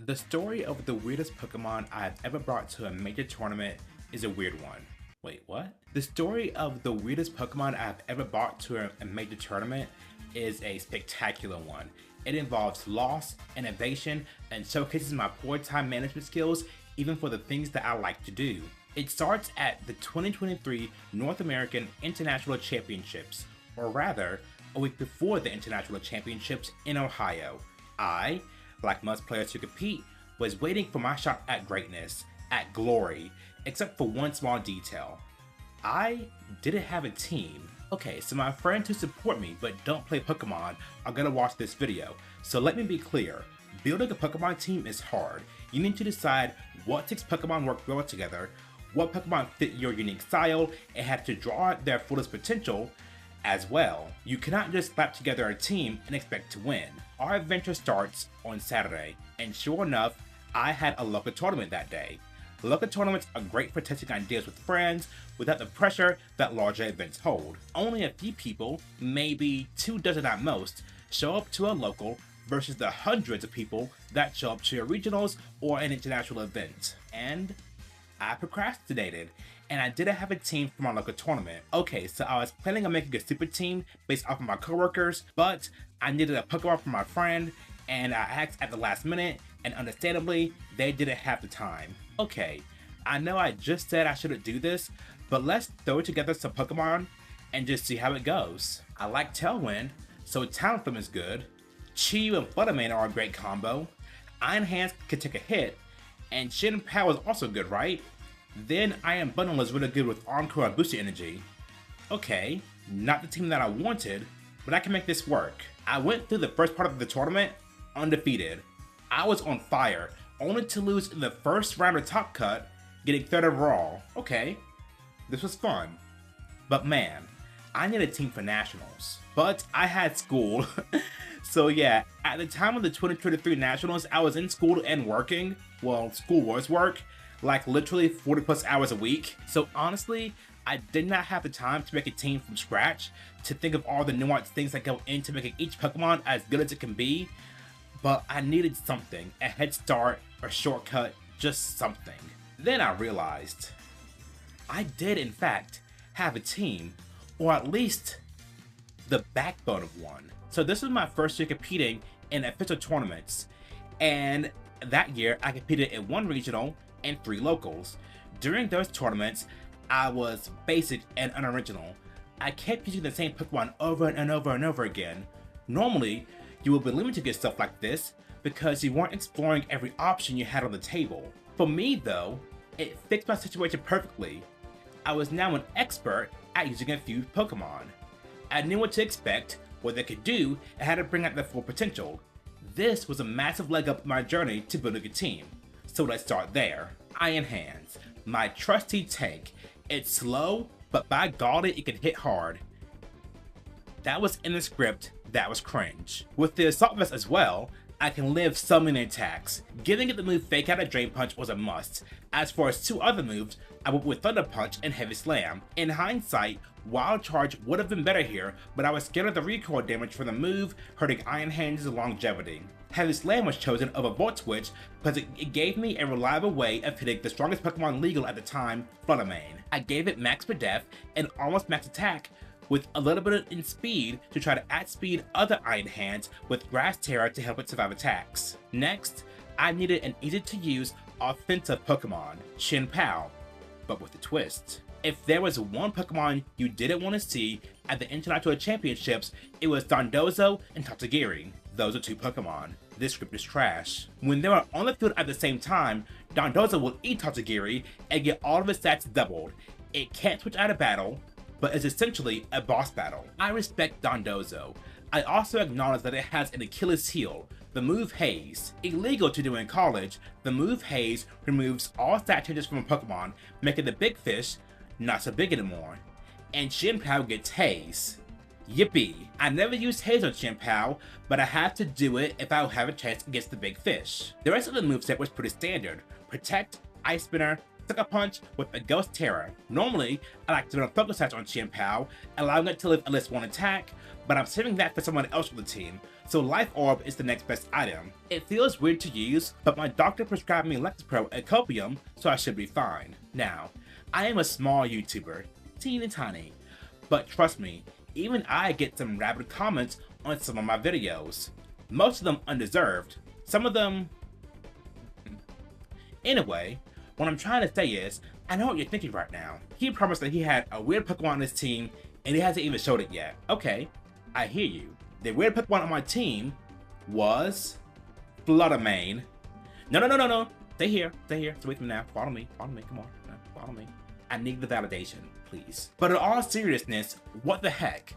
The story of the weirdest Pokemon I've ever brought to a major tournament is a weird one. Wait, what? The story of the weirdest Pokemon I've ever brought to a major tournament is a spectacular one. It involves loss, innovation, and showcases my poor time management skills even for the things that I like to do. It starts at the 2023 North American International Championships, or rather, a week before the International Championships in Ohio. I, like most players who compete, was waiting for my shot at greatness, at glory, except for one small detail. I didn't have a team. Okay, so my friends who support me but don't play Pokemon are gonna watch this video, so let me be clear. Building a Pokemon team is hard. You need to decide what 6 Pokemon work well together, what Pokemon fit your unique style, and have to draw out their fullest potential as well. You cannot just slap together a team and expect to win. Our adventure starts on Saturday, and sure enough, I had a local tournament that day. Local tournaments are great for testing ideas with friends without the pressure that larger events hold. Only a few people, maybe 2 dozen at most, show up to a local versus the hundreds of people that show up to a regionals or an international event. And I procrastinated, and I didn't have a team for my local tournament. Okay, so I was planning on making a super team based off of my coworkers, but I needed a Pokemon for my friend, and I asked at the last minute, and understandably, they didn't have the time. Okay, I know I just said I shouldn't do this, but let's throw together some Pokemon and just see how it goes. I like Tailwind, so Talonflame is good. Chi and Fluttermane are a great combo. Iron Hands can take a hit, and Shin Power is also good, right? Then Iron Bundle is really good with Encore and Booster Energy. Okay, not the team that I wanted, but I can make this work. I went through the first part of the tournament undefeated. I was on fire, only to lose in the first round of Top Cut, getting 3rd overall. Okay, this was fun. But man, I need a team for nationals. But I had school. So yeah, at the time of the 2023 nationals, I was in school and working. Well, school was work, like literally 40 plus hours a week. So honestly, I did not have the time to make a team from scratch, to think of all the nuanced things that go into making each Pokemon as good as it can be. But I needed something, a head start, a shortcut, just something. Then I realized I did in fact have a team, or at least the backbone of one. So this was my first year competing in official tournaments, and that year I competed in 1 regional and 3 locals. During those tournaments, I was basic and unoriginal. I kept using the same Pokemon over and over and over again. Normally, you will be limited to stuff like this because you weren't exploring every option you had on the table. For me though, it fixed my situation perfectly. I was now an expert at using a few Pokemon. I knew what to expect, what they could do, and how to bring out their full potential. This was a massive leg up in my journey to building a team. So let's start there. Iron Hands, my trusty tank. It's slow, but by golly, it can hit hard. That was in the script, that was cringe. With the Assault Vest as well, I can live so many attacks. Giving it the move Fake Out and Drain Punch was a must. As for its 2 other moves, I went with Thunder Punch and Heavy Slam. In hindsight, Wild Charge would have been better here, but I was scared of the recoil damage from the move, hurting Iron Hands' longevity. Heavy Slam was chosen over Volt Switch because it gave me a reliable way of hitting the strongest Pokemon legal at the time, Fluttermane. I gave it max per def and almost max attack, with a little bit in speed to try to outspeed other Iron Hands with Grass Terror to help it survive attacks. Next, I needed an easy to use offensive Pokemon, Shin Pao, but with a twist. If there was one Pokemon you didn't want to see at the International Championships, it was Dondozo and Tatsugiri. Those are 2 Pokemon. This script is trash. When they were on the field at the same time, Dondozo will eat Tatsugiri and get all of its stats doubled. It can't switch out of battle, but is essentially a boss battle. I respect Dondozo. I also acknowledge that it has an Achilles heel, the move Haze. Illegal to do in college, the move Haze removes all stat changes from a Pokemon, making the big fish not so big anymore. And Shin Pao gets Haze. Yippee! I never used Haze on Shin Pao, but I have to do it if I have a chance against the big fish. The rest of the moveset was pretty standard. Protect, Ice Spinner, Sucker Punch with a Ghost Terror. Normally, I like to run a Focus Sash on Shin Pao, allowing it to live at least 1 attack, but I'm saving that for someone else on the team, so Life Orb is the next best item. It feels weird to use, but my doctor prescribed me Lexapro and Copium, so I should be fine. Now, I am a small YouTuber, teeny tiny, but trust me, even I get some rabid comments on some of my videos. Most of them undeserved, some of them... Anyway, what I'm trying to say is, I know what you're thinking right now. He promised that he had a weird Pokemon on his team, and he hasn't even showed it yet. Okay, I hear you. The weird Pokemon on my team was... Fluttermane. No. Stay here. Stay with me now. Follow me, come on. Follow me. I need the validation, please. But in all seriousness, what the heck?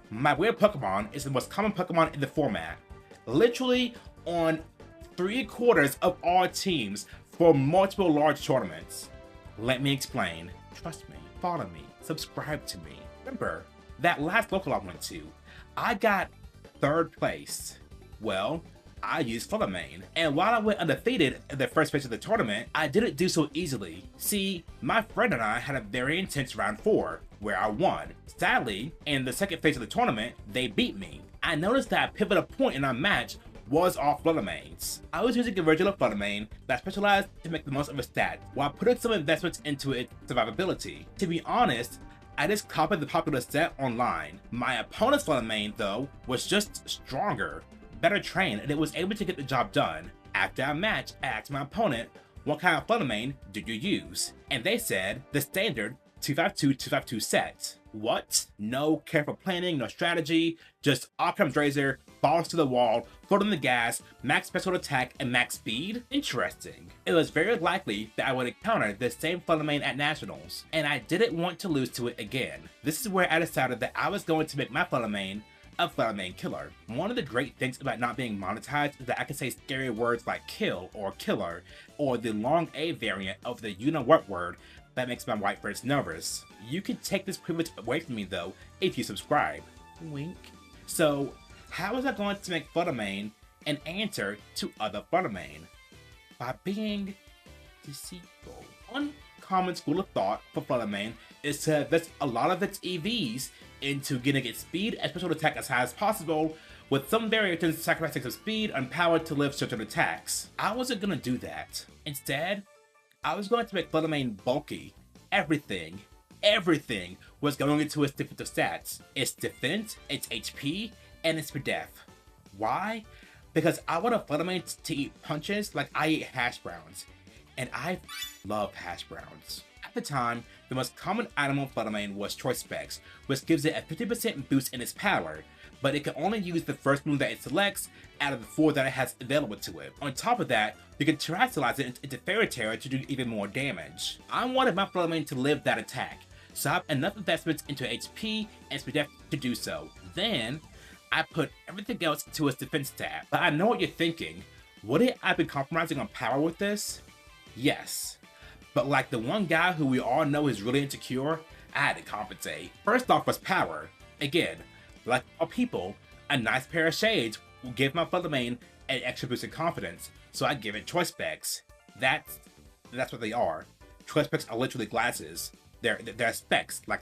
My weird Pokemon is the most common Pokemon in the format. Literally on 3/4 of all teams for multiple large tournaments. Let me explain. Trust me, follow me, subscribe to me. Remember, that last local I went to, I got 3rd place. Well, I used Fluttermane, and while I went undefeated in the first phase of the tournament, I didn't do so easily. See, my friend and I had a very intense round 4, where I won. Sadly, in the second phase of the tournament, they beat me. I noticed that a pivotal point in our match was all Fluttermanes. I was using a version of Fluttermane that specialized to make the most of its stats, while putting some investments into its survivability. To be honest, I just copied the popular set online. My opponent's Fluttermane, though, was just stronger, better trained, and it was able to get the job done. After our match, I asked my opponent, what kind of Fluttermane do you use? And they said, the standard 252-252 set. What? No careful planning, no strategy, just Occam's razor, balls to the wall, foot on the gas, max special attack, and max speed? Interesting. It was very likely that I would encounter the same Fluttermane at Nationals, and I didn't want to lose to it again. This is where I decided that I was going to make my Fluttermane a Fluttermane killer. One of the great things about not being monetized is that I can say scary words like kill or killer, or the long A variant of the you-know-what word that makes my white friends nervous. You can take this privilege away from me though if you subscribe. Wink. So, how was I going to make Fluttermane an answer to other Fluttermane? By being deceitful. One common school of thought for Fluttermane is to invest a lot of its EVs into getting its speed and special attack as high as possible, with some variations sacrificing some speed and power to live certain attacks. I wasn't gonna do that. Instead, I was going to make Fluttermane bulky. Everything was going into its defensive stats. Its defense, its HP, and its def. Why? Because I want a Fluttermane to eat punches like I eat hash browns. And I love hash browns. At the time, the most common item on Fluttermane was Choice Specs, which gives it a 50% boost in its power, but it can only use the first move that it selects out of the 4 that it has available to it. On top of that, you can terrestrialize it into Fairy Terror to do even more damage. I wanted my Fluttermane to live that attack, so I have enough investments into HP and speed to do so. Then, I put everything else into its defense tab. But I know what you're thinking. Wouldn't I be compromising on power with this? Yes. But like the one guy who we all know is really insecure, I had to compensate. First off was power. Again, like all people, a nice pair of shades will give my Fluttermane an extra boost in confidence, so I give it Choice Specs. That's what they are. Choice Specs are literally glasses. They're specs, like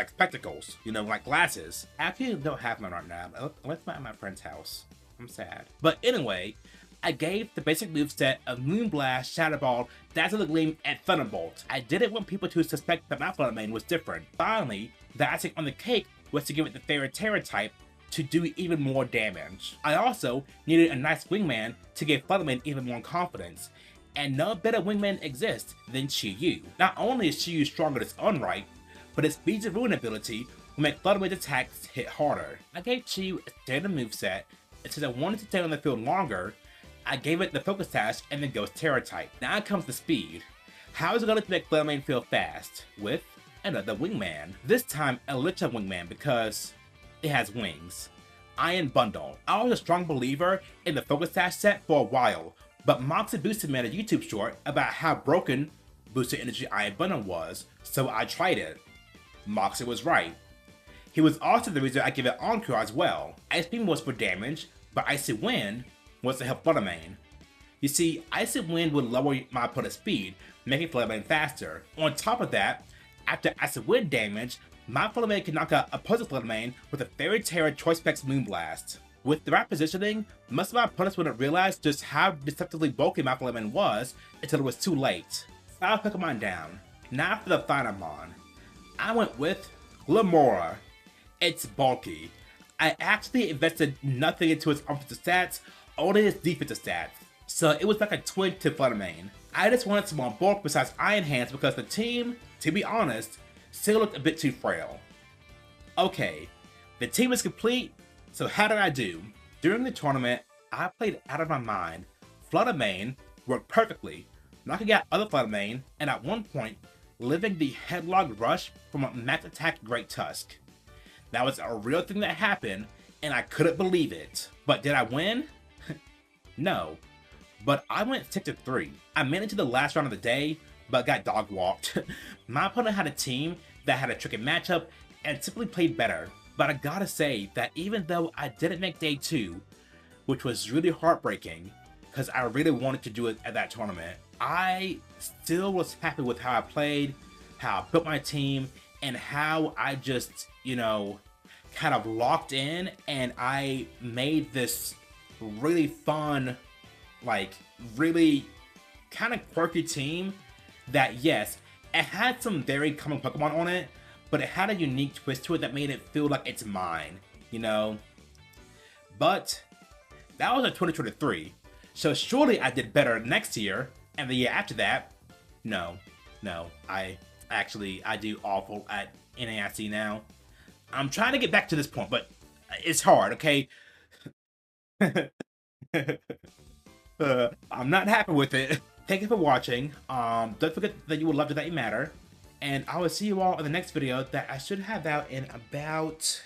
spectacles, you know, like glasses. I actually don't have mine right now. I left mine at my friend's house. I'm sad. But anyway, I gave the basic moveset of Moonblast, Shadow Ball, Dazzling Gleam, and Thunderbolt. I didn't want people to suspect that my Fluttermane was different. Finally, the icing on the cake was to give it the Fairy Terror type to do even more damage. I also needed a nice wingman to give Fluttermane even more confidence, and no better wingman exists than Chi-Yu. Not only is Chi-Yu strong in its own right, but its Beads of Ruin ability will make Fluttermane's attacks hit harder. I gave Chi-Yu a standard moveset, and since I wanted to stay on the field longer, I gave it the Focus Sash and the Ghost Terror type. Now comes the speed. How is it going to make Fluttermane feel fast? With another wingman. This time a Elytra wingman because it has wings. Iron Bundle. I was a strong believer in the Focus Sash set for a while, but Moxie Boosted made a YouTube short about how broken Boosted Energy Iron Bundle was, so I tried it. Moxie was right. He was also the reason I gave it Encore as well. Ice Beam was for damage, but Icy Wind was to help Fluttermane. You see, Icy Wind would lower my opponent's speed, making Fluttermane faster. On top of that, after Icy Wind damage, my Fluttermane can knock out opposing Fluttermane with a Fairy Terror Choice Specs Moonblast. With the right positioning, most of my opponents wouldn't realize just how deceptively bulky my Flamin was until it was too late. 5 Pokemon down. Now for the Finamon. I went with Glimmora. It's bulky. I actually invested nothing into its offensive stats, only its defensive stats. So it was like a twin to Fluttermane. I just wanted some more bulk besides Iron Hands because the team, to be honest, still looked a bit too frail. Okay, the team is complete, so how did I do? During the tournament, I played out of my mind. Fluttermane worked perfectly, knocking out other Fluttermane, and at one point, living the Headlock Rush from a Max Attack Great Tusk. That was a real thing that happened, and I couldn't believe it. But did I win? No. But I went 6-3. I made it to the last round of the day, but got dog walked. My opponent had a team that had a tricky matchup and simply played better. But I gotta say that even though I didn't make day 2, which was really heartbreaking, because I really wanted to do it at that tournament, I still was happy with how I played, how I built my team, and how I just, you know, kind of locked in and I made this really fun, like, really kind of quirky team that, yes, it had some very common Pokemon on it, but it had a unique twist to it that made it feel like it's mine, you know? But that was a 2023, so surely I did better next year, and the year after that. No, I do awful at NAIC now. I'm trying to get back to this point, but it's hard, okay? I'm not happy with it. Thank you for watching. Don't forget that you will love to that you matter. And I will see you all in the next video that I should have out in about